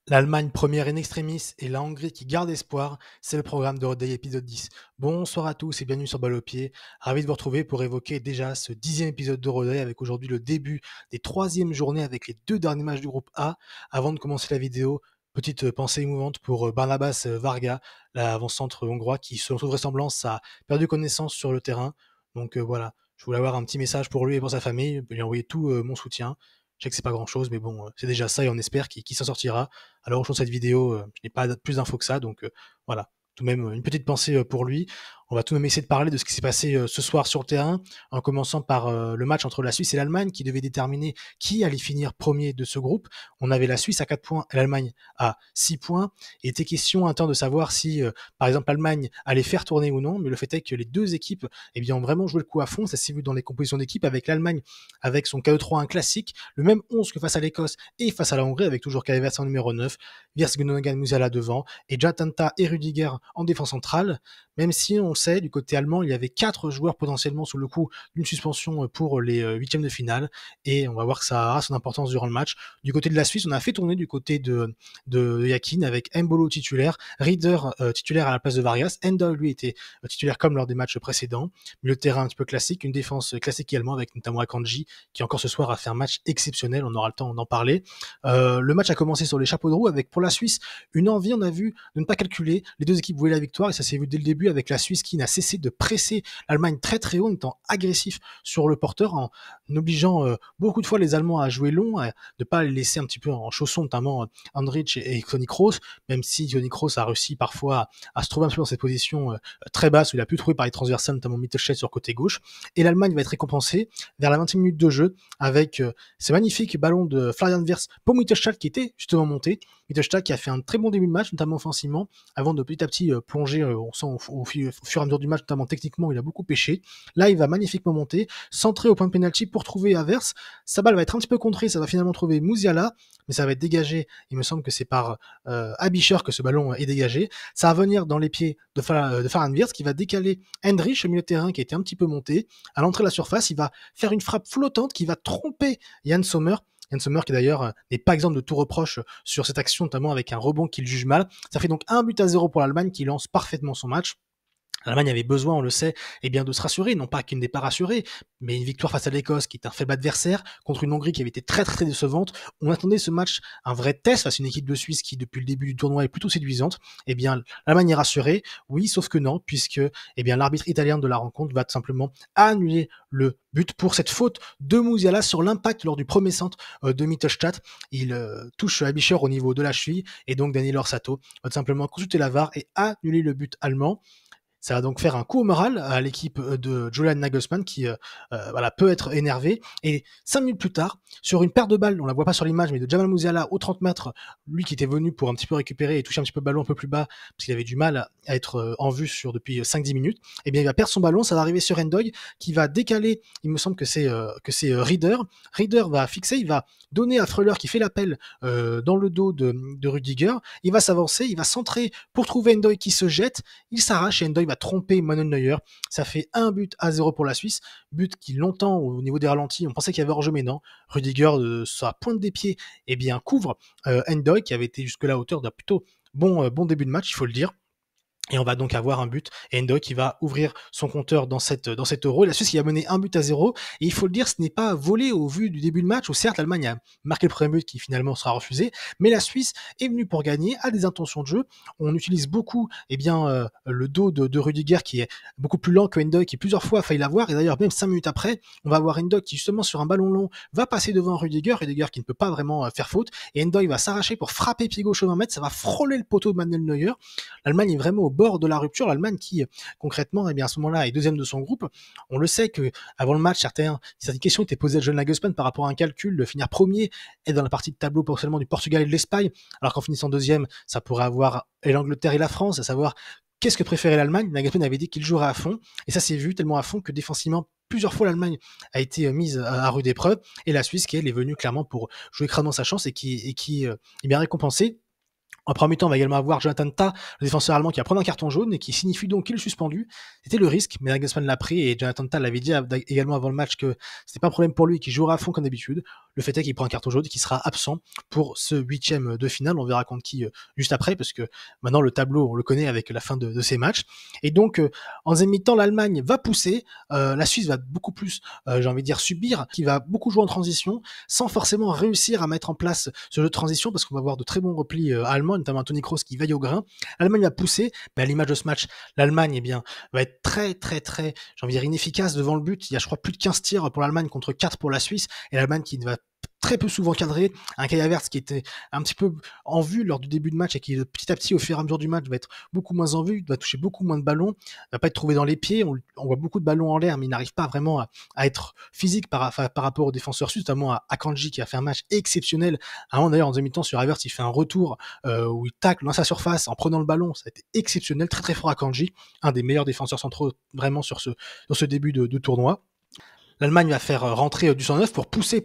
L'Allemagne première in extremis et la Hongrie qui garde espoir, c'est le programme de Roday épisode 10. Bonsoir à tous et bienvenue sur Balle au pied. Ravi de vous retrouver pour évoquer déjà ce 10e épisode de Roday avec aujourd'hui le début des 3e journées avec les 2 derniers matchs du groupe A. Avant de commencer la vidéo, petite pensée émouvante pour Barnabas Varga, l'avant-centre hongrois qui, selon toute vraisemblance, a perdu connaissance sur le terrain. Donc voilà, je voulais avoir un petit message pour lui et pour sa famille, lui envoyer tout mon soutien. Je sais que c'est pas grand chose, mais bon, c'est déjà ça et on espère qu'il s'en sortira. Alors, au de cette vidéo, je n'ai pas plus d'infos que ça, donc voilà. Tout de même, une petite pensée pour lui. On va tout de même essayer de parler de ce qui s'est passé ce soir sur le terrain, en commençant par le match entre la Suisse et l'Allemagne, qui devait déterminer qui allait finir premier de ce groupe. On avait la Suisse à 4 points et l'Allemagne à 6 points. Il était question un temps de savoir si, par exemple, l'Allemagne allait faire tourner ou non, mais le fait est que les deux équipes ont vraiment joué le coup à fond. Ça s'est vu dans les compositions d'équipe avec l'Allemagne, avec son KE3-1 classique, le même 11 que face à l'Écosse et face à la Hongrie, avec toujours Kai Havertz en numéro 9, Virs Gundogan Musiala devant, et Jatanta et Rudiger en défense centrale, même si on sait, du côté allemand, il y avait 4 joueurs potentiellement sous le coup d'une suspension pour les huitièmes de finale, et on va voir que ça aura son importance durant le match. Du côté de la Suisse, on a fait tourner du côté de Yakin avec Mbolo titulaire, Rieder titulaire à la place de Vargas, Endo lui était titulaire comme lors des matchs précédents, milieu de terrain un petit peu classique, une défense classique également avec notamment Akanji qui encore ce soir a fait un match exceptionnel, on aura le temps d'en parler. Le match a commencé sur les chapeaux de roue avec pour la Suisse une envie, on a vu, de ne pas calculer. Les deux équipes voulaient la victoire et ça s'est vu dès le début avec la Suisse qui n'a cessé de presser l'Allemagne très très haut en étant agressif sur le porteur, en obligeant beaucoup de fois les Allemands à jouer long, à ne pas les laisser un petit peu en chaussons, notamment Andrich et Toni Kroos, même si Toni Kroos a réussi parfois à se trouver un peu dans cette position très basse où il a pu trouver par les transversales, notamment Mittelstadt sur côté gauche. Et l'Allemagne va être récompensée vers la 20e minute de jeu avec ce magnifique ballon de Florian Wirtz pour Mittelstadt qui était justement monté. Mittelstadt qui a fait un très bon début de match, notamment offensivement, avant de petit à petit plonger, on sent au fur et à mesure du match, notamment techniquement, il a beaucoup pêché. Là, il va magnifiquement monter, centré au point de pénalty pour trouver Havertz. Sa balle va être un petit peu contrée, ça va finalement trouver Musiala, mais ça va être dégagé. Il me semble que c'est par Abischer que ce ballon est dégagé. Ça va venir dans les pieds de Florian Wirtz qui va décaler Hendrich, au milieu de terrain, qui était un petit peu monté. À l'entrée de la surface, il va faire une frappe flottante qui va tromper Yann Sommer. Yann Sommer qui d'ailleurs n'est pas exemple de tout reproche sur cette action, notamment avec un rebond qu'il juge mal. Ça fait donc 1-0 pour l'Allemagne qui lance parfaitement son match. L'Allemagne avait besoin, on le sait, de se rassurer, non pas qu'il n'est pas rassuré, mais une victoire face à l'Écosse qui est un faible adversaire, contre une Hongrie qui avait été très très décevante. On attendait ce match un vrai test face à une équipe de Suisse qui, depuis le début du tournoi, est plutôt séduisante. L'Allemagne est rassurée, oui, sauf que non, puisque l'arbitre italien de la rencontre va tout simplement annuler le but pour cette faute de Musiala sur l'impact lors du premier centre de Mittelstadt. Il touche Abischer au niveau de la cheville, et donc Daniel Orsato va tout simplement consulter la VAR et annuler le but allemand. Ça va donc faire un coup au moral à l'équipe de Julian Nagelsmann qui peut être énervé. Et 5 minutes plus tard, sur une paire de balles, on la voit pas sur l'image, mais de Jamal Musiala au 30 mètres, lui qui était venu pour un petit peu récupérer et toucher un petit peu le ballon un peu plus bas, parce qu'il avait du mal à être en vue depuis 5-10 minutes, il va perdre son ballon, ça va arriver sur Endoy, qui va décaler, il me semble que c'est Rieder. Rieder va fixer, il va donner à Freuler qui fait l'appel dans le dos de Rudiger, il va s'avancer, il va centrer pour trouver Endoy qui se jette, il s'arrache et Endoy va tromper Manuel Neuer. Ça fait 1-0 pour la Suisse. But qui longtemps, au niveau des ralentis, on pensait qu'il y avait hors-jeu, mais non. Rudiger, de sa pointe des pieds, couvre Endoy, qui avait été jusque-là à hauteur d'un plutôt bon début de match, il faut le dire. Et on va donc avoir un but, et Endo qui va ouvrir son compteur dans cet euro. Et la Suisse qui a mené 1-0. Et il faut le dire, ce n'est pas volé au vu du début de match, où certes l'Allemagne a marqué le premier but qui finalement sera refusé, mais la Suisse est venue pour gagner, a des intentions de jeu. On utilise beaucoup le dos de Rudiger qui est beaucoup plus lent que Endo, qui plusieurs fois a failli l'avoir. Et d'ailleurs, même 5 minutes après, on va avoir Endo qui justement sur un ballon long va passer devant Rudiger qui ne peut pas vraiment faire faute. Et Endo va s'arracher pour frapper pied gauche au 20 mètres. Ça va frôler le poteau de Manuel Neuer. L'Allemagne est vraiment au bord de la rupture. L'Allemagne qui, concrètement, à ce moment-là, est deuxième de son groupe. On le sait que avant le match, certaines questions étaient posées à John Nagelsmann par rapport à un calcul de finir premier et dans la partie de tableau potentiellement du Portugal et de l'Espagne, alors qu'en finissant deuxième, ça pourrait avoir l'Angleterre et la France, à savoir qu'est-ce que préférait l'Allemagne. Nagelsmann avait dit qu'il jouerait à fond, et ça s'est vu tellement à fond que défensivement, plusieurs fois l'Allemagne a été mise à rude épreuve, et la Suisse qui elle est venue clairement pour jouer crânement sa chance et qui est bien récompensée En premier mi-temps, on va également avoir Jonathan Tah, le défenseur allemand, qui va prendre un carton jaune et qui signifie donc qu'il est suspendu. C'était le risque, mais Nagelsmann l'a pris et Jonathan Tah l'avait dit également avant le match que c'était pas un problème pour lui, qu'il jouera à fond comme d'habitude. Le fait est qu'il prend un carton jaune et qu'il sera absent pour ce 8e de finale. On verra contre qui juste après, parce que maintenant le tableau, on le connaît avec la fin de ces matchs. Et donc, en deuxième mi-temps, l'Allemagne va pousser, la Suisse va beaucoup plus, j'ai envie de dire, subir, qui va beaucoup jouer en transition, sans forcément réussir à mettre en place ce jeu de transition, parce qu'on va avoir de très bons replis allemands, notamment Toni Kroos qui veille au grain. L'Allemagne va pousser, mais à l'image de ce match, l'Allemagne eh bien, va être très, très, j'ai envie de dire, inefficace devant le but. Il y a, je crois, plus de 15 tirs pour l'Allemagne contre 4 pour la Suisse, et l'Allemagne qui va très peu souvent cadré, un Kai Havertz qui était un petit peu en vue lors du début de match et qui petit à petit au fur et à mesure du match va être beaucoup moins en vue, va toucher beaucoup moins de ballons, va pas être trouvé dans les pieds, on voit beaucoup de ballons en l'air mais il n'arrive pas vraiment à être physique par rapport aux défenseurs suisses, notamment à Akanji qui a fait un match exceptionnel. À un moment d'ailleurs en demi-temps sur Havertz il fait un retour où il tacle dans sa surface en prenant le ballon, ça a été exceptionnel, très très fort Akanji, un des meilleurs défenseurs centraux vraiment sur ce début de tournoi. L'Allemagne va faire rentrer du 109 pour pousser,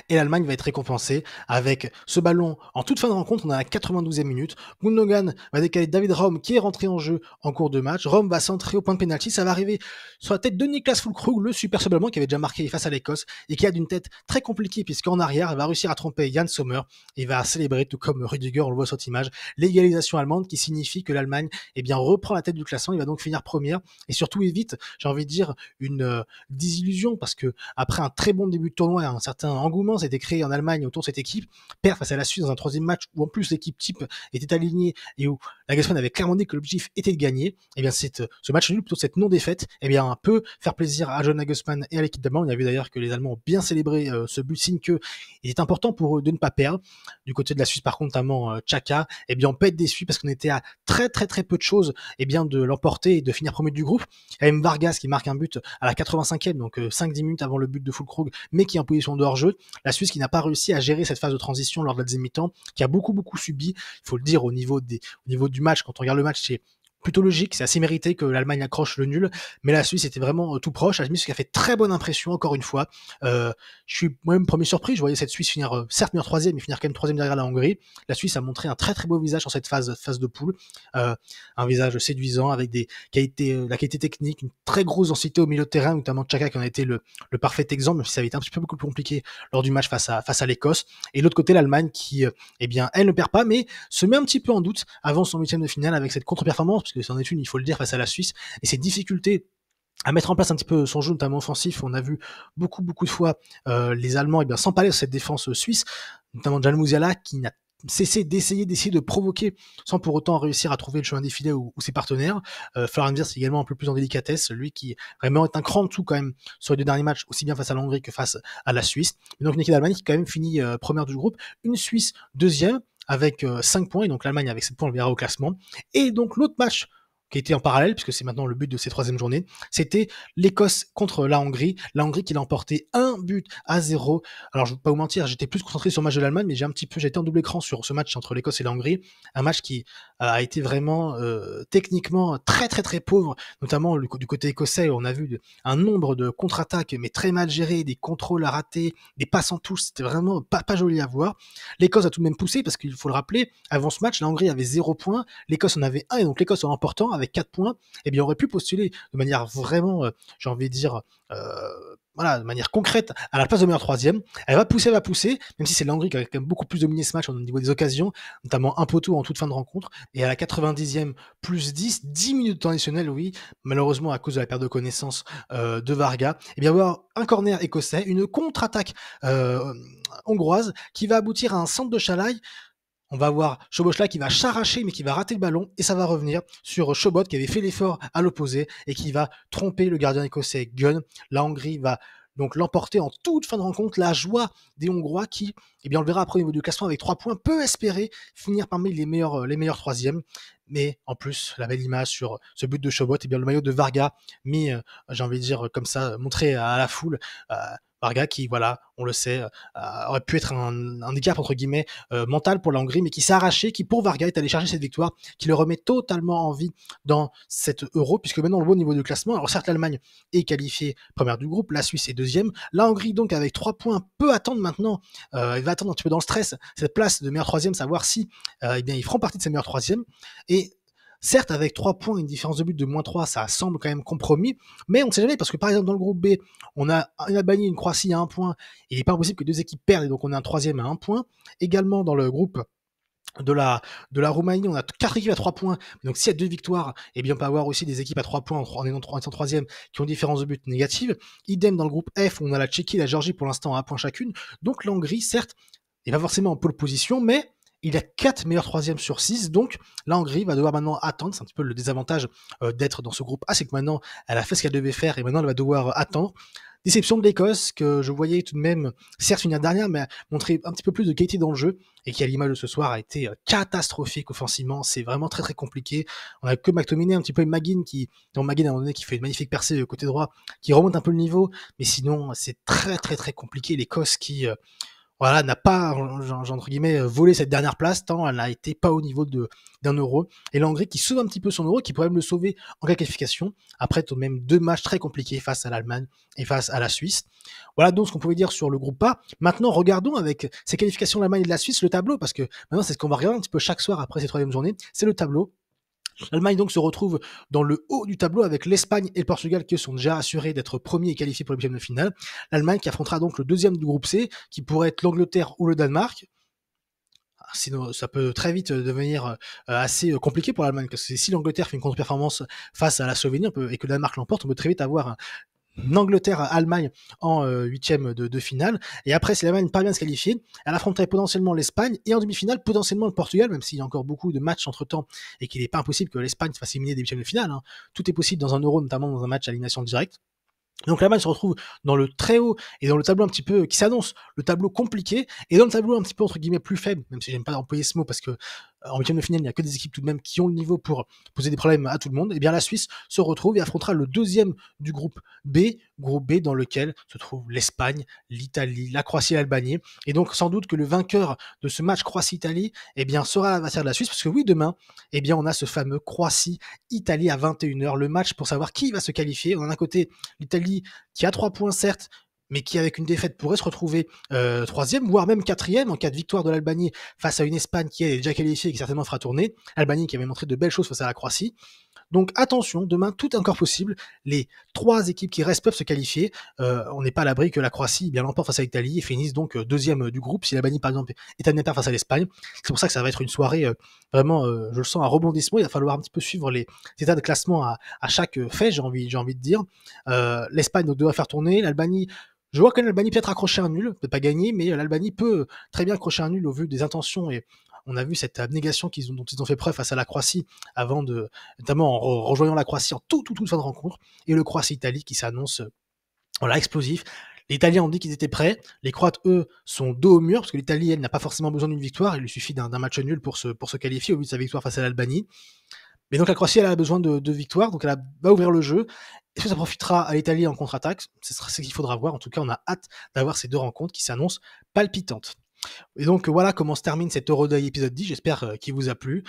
et l'Allemagne va être récompensée avec ce ballon en toute fin de rencontre. On est à la 92e minute. Gundogan va décaler David Raum qui est rentré en jeu en cours de match. Raum va centrer au point de pénalty. Ça va arriver sur la tête de Niklas Füllkrug, le super sub allemand qui avait déjà marqué face à l'Écosse et qui a d'une tête très compliquée puisqu'en arrière, il va réussir à tromper Jan Sommer et va célébrer, tout comme Rüdiger, on le voit sur cette image, l'égalisation allemande qui signifie que l'Allemagne reprend la tête du classement. Il va donc finir première et surtout évite, j'ai envie de dire, une désillusion parce que après un très bon début de tournoi, un certain engouement s'était créé en Allemagne autour de cette équipe, perd face à la Suisse dans un troisième match où en plus l'équipe type était alignée et où Nagelsmann avait clairement dit que l'objectif était de gagner. Et bien ce match nul, plutôt cette non-défaite, peut faire plaisir à John Nagelsmann et à l'équipe d'Allemagne. On a vu d'ailleurs que les Allemands ont bien célébré ce but, signe que il est important pour eux de ne pas perdre. Du côté de la Suisse par contre, notamment Xhaka, on peut être déçu parce qu'on était à très très très peu de choses de l'emporter et de finir premier du groupe. Il y a même Vargas qui marque un but à la 85e, donc 5-10 minutes avant le but de Füllkrug, mais qui est en position de hors-jeu. La Suisse qui n'a pas réussi à gérer cette phase de transition lors de la deuxième mi-temps, qui a beaucoup subi, il faut le dire, au niveau du match. Quand on regarde le match, c'est plutôt logique, c'est assez mérité que l'Allemagne accroche le nul, mais la Suisse était vraiment tout proche. La Suisse qui a fait très bonne impression, encore une fois. Je suis moi-même premier surpris, je voyais cette Suisse finir, certes meilleure troisième, mais finir quand même troisième derrière la Hongrie. La Suisse a montré un très très beau visage sur cette phase de poule, un visage séduisant avec la qualité technique, une très grosse densité au milieu de terrain, notamment Xhaka qui en a été le parfait exemple, même si ça avait été un petit peu beaucoup plus compliqué lors du match face à l'Écosse. Et de l'autre côté, l'Allemagne qui, elle ne perd pas, mais se met un petit peu en doute avant son huitième de finale avec cette contre-performance, parce que c'en est une, il faut le dire, face à la Suisse, et ses difficultés à mettre en place un petit peu son jeu, notamment offensif. On a vu beaucoup de fois les Allemands s'empaler sur cette défense suisse, notamment Jan Musiala qui n'a cessé d'essayer de provoquer sans pour autant réussir à trouver le chemin des filets ou ses partenaires. Florian Wirtz également un peu plus en délicatesse, lui qui vraiment est un cran en dessous quand même sur les deux derniers matchs, aussi bien face à la Hongrie que face à la Suisse. Et donc une équipe d'Allemagne qui quand même finit première du groupe, une Suisse deuxième avec 5 points, et donc l'Allemagne avec 7 points, on le verra au classement. Et donc l'autre match qui était en parallèle, puisque c'est maintenant le but de ces troisième journées, c'était l'Écosse contre la Hongrie qui l'a emporté 1-0. Alors je ne vais pas vous mentir, j'étais plus concentré sur le match de l'Allemagne, mais j'étais en double écran sur ce match entre l'Écosse et la Hongrie, un match qui a été vraiment techniquement très très très pauvre, notamment du côté écossais, où on a vu un nombre de contre-attaques mais très mal gérées, des contrôles à rater, des passes en touche, c'était vraiment pas joli à voir. L'Écosse a tout de même poussé, parce qu'il faut le rappeler, avant ce match, la Hongrie avait 0 points, l'Écosse en avait 1, et donc l'Écosse en remportant avec 4 points, on aurait pu postuler de manière vraiment, j'ai envie de dire, de manière concrète à la place de meilleure troisième. Elle va pousser, même si c'est la Hongrie qui a quand même beaucoup plus dominé ce match au niveau des occasions, notamment un poteau en toute fin de rencontre, et à la 90e plus 10 minutes de temps additionnel, oui, malheureusement à cause de la perte de connaissance de Varga, il va y avoir un corner écossais, une contre-attaque hongroise qui va aboutir à un centre de Shalai. On va voir Szoboszlai qui va s'arracher mais qui va rater le ballon, et ça va revenir sur Chabot qui avait fait l'effort à l'opposé et qui va tromper le gardien écossais Gunn. La Hongrie va donc l'emporter en toute fin de rencontre. La joie des Hongrois qui, on le verra après au niveau du classement avec 3 points, peut espérer finir parmi les meilleurs troisièmes. Mais en plus, la belle image sur ce but de Chabot, le maillot de Varga mis, j'ai envie de dire comme ça, montré à la foule, Varga qui, voilà, on le sait, aurait pu être un handicap entre guillemets mental pour la Hongrie, mais qui s'est arraché, qui pour Varga est allé chercher cette victoire, qui le remet totalement en vie dans cet Euro, puisque maintenant on le voit au niveau du classement. Alors certes, l'Allemagne est qualifiée première du groupe, la Suisse est deuxième, la Hongrie donc avec 3 points peut attendre maintenant, il va attendre un petit peu dans le stress cette place de meilleur troisième, savoir si eh bien ils feront partie de ces meilleurs troisièmes. Et certes, avec 3 points, une différence de but de -3, ça semble quand même compromis, mais on ne sait jamais parce que par exemple dans le groupe B, on a une Albanie et une Croatie à 1 point. Il n'est pas impossible que 2 équipes perdent et donc on a un troisième à 1 point. Également dans le groupe de la Roumanie, on a 4 équipes à 3 points. Donc s'il y a 2 victoires, eh bien on peut avoir aussi des équipes à 3 points en étant troisième qui ont une différence de but négative. Idem dans le groupe F où on a la Tchéquie et la Géorgie pour l'instant à 1 point chacune. Donc la Hongrie, certes, n'est pas forcément en pole position, mais il a 4 meilleurs troisièmes sur 6, donc la Hongrie va devoir maintenant attendre, c'est un petit peu le désavantage d'être dans ce groupe A, c'est que maintenant elle a fait ce qu'elle devait faire et maintenant elle va devoir attendre. Déception de l'Écosse, que je voyais tout de même, certes une année dernière, mais montrer un petit peu plus de qualité dans le jeu, et qui à l'image de ce soir a été catastrophique offensivement, c'est vraiment très très compliqué. On a que McTominay, un petit peu McGinn, à un moment donné qui fait une magnifique percée côté droit, qui remonte un peu le niveau, mais sinon c'est très très très compliqué. L'Écosse qui voilà, n'a pas, entre guillemets, volé cette dernière place, tant elle n'a été pas au niveau d'un euro. Et la Hongrie qui sauve un petit peu son euro, qui pourrait même le sauver en cas de qualification, après tout de même 2 matchs très compliqués face à l'Allemagne et face à la Suisse. Voilà donc ce qu'on pouvait dire sur le groupe A. Maintenant, regardons avec ces qualifications de l'Allemagne et de la Suisse le tableau, parce que maintenant c'est ce qu'on va regarder un petit peu chaque soir après ces 3e journées, c'est le tableau. L'Allemagne donc se retrouve dans le haut du tableau avec l'Espagne et le Portugal qui sont déjà assurés d'être premiers et qualifiés pour le huitième de finale. L'Allemagne qui affrontera donc le 2e du groupe C, qui pourrait être l'Angleterre ou le Danemark. Sinon, ça peut très vite devenir assez compliqué pour l'Allemagne, parce que si l'Angleterre fait une contre-performance face à la Slovénie et que le Danemark l'emporte, on peut très vite avoir Angleterre-Allemagne en 8e de finale. Et après, si l'Allemagne parvient à se qualifier, elle affronterait potentiellement l'Espagne et en demi-finale, potentiellement le Portugal, même s'il y a encore beaucoup de matchs entre-temps et qu'il n'est pas impossible que l'Espagne se fasse éliminer des 8e de finale. Hein. Tout est possible dans un euro, notamment dans un match à élimination directe. Donc l'Allemagne se retrouve dans le très haut et dans le tableau un petit peu qui s'annonce, le tableau compliqué, et dans le tableau un petit peu entre guillemets plus faible, même si j'aime pas employer ce mot parce que en huitième de finale il n'y a que des équipes tout de même qui ont le niveau pour poser des problèmes à tout le monde. Et bien la Suisse se retrouve et affrontera le 2e du groupe B dans lequel se trouvent l'Espagne, l'Italie, la Croatie et l'Albanie. Et donc sans doute que le vainqueur de ce match Croatie-Italie, eh bien sera l'adversaire de la Suisse, parce que oui, demain, eh bien on a ce fameux Croatie-Italie à 21h, le match pour savoir qui va se qualifier. On a d'un côté l'Italie qui a 3 points certes, mais qui avec une défaite pourrait se retrouver 3e, voire même 4e en cas de victoire de l'Albanie face à une Espagne qui est déjà qualifiée et qui certainement fera tourner. Albanie qui avait montré de belles choses face à la Croatie. Donc attention, demain tout est encore possible. Les 3 équipes qui restent peuvent se qualifier. On n'est pas à l'abri que la Croatie bien l'emporte face à l'Italie et finisse donc 2e du groupe si l'Albanie par exemple est amenée à perdre face à l'Espagne. C'est pour ça que ça va être une soirée vraiment, je le sens, un rebondissement. Il va falloir un petit peu suivre les états de classement à chaque fait, j'ai envie de dire. L'Espagne donc devrait faire tourner. L'Albanie, je vois que l'Albanie peut-être accrocher un nul, peut pas gagner, mais l'Albanie peut très bien accrocher un nul au vu des intentions. Et on a vu cette abnégation dont ils ont fait preuve face à la Croatie notamment en rejoignant la Croatie en toute fin de rencontre, et le Croatie-Italie qui s'annonce voilà, explosif. Les Italiens ont dit qu'ils étaient prêts, les Croates, eux, sont dos au mur, parce que l'Italie, elle, n'a pas forcément besoin d'une victoire, il lui suffit d'un match nul pour se qualifier au vu de sa victoire face à l'Albanie. Mais donc la Croatie, elle a besoin de victoire, donc va ouvrir le jeu. Est-ce que ça profitera à l'Italie en contre-attaque? Ce sera ce qu'il faudra voir. En tout cas, on a hâte d'avoir ces 2 rencontres qui s'annoncent palpitantes. Et donc voilà comment se termine cet Euroday épisode 10, j'espère qu'il vous a plu.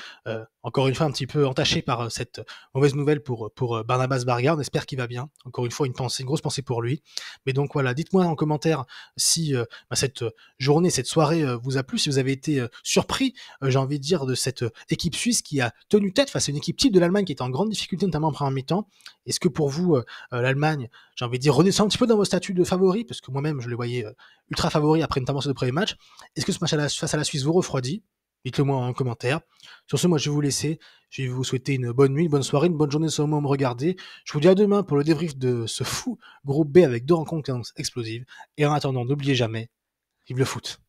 Encore une fois un petit peu entaché par cette mauvaise nouvelle pour Barnabas Varga, on espère qu'il va bien. Encore une fois une grosse pensée pour lui. Mais donc voilà, dites-moi en commentaire si cette journée, cette soirée vous a plu, si vous avez été surpris, j'ai envie de dire, de cette équipe suisse qui a tenu tête face à une équipe type de l'Allemagne qui était en grande difficulté, notamment en première mi-temps. Est-ce que pour vous, l'Allemagne, j'ai envie de dire, redescend un petit peu dans vos statuts de favoris, parce que moi-même je les voyais ultra favoris après notamment ce 2 premiers matchs. Est-ce que ce match face à la Suisse vous refroidit? Dites-le moi en commentaire. Sur ce, moi je vais vous laisser. Je vais vous souhaiter une bonne nuit, une bonne soirée, une bonne journée sur le moment où me regarder. Je vous dis à demain pour le débrief de ce fou groupe B avec 2 rencontres explosives. Et en attendant, n'oubliez jamais, vive le foot.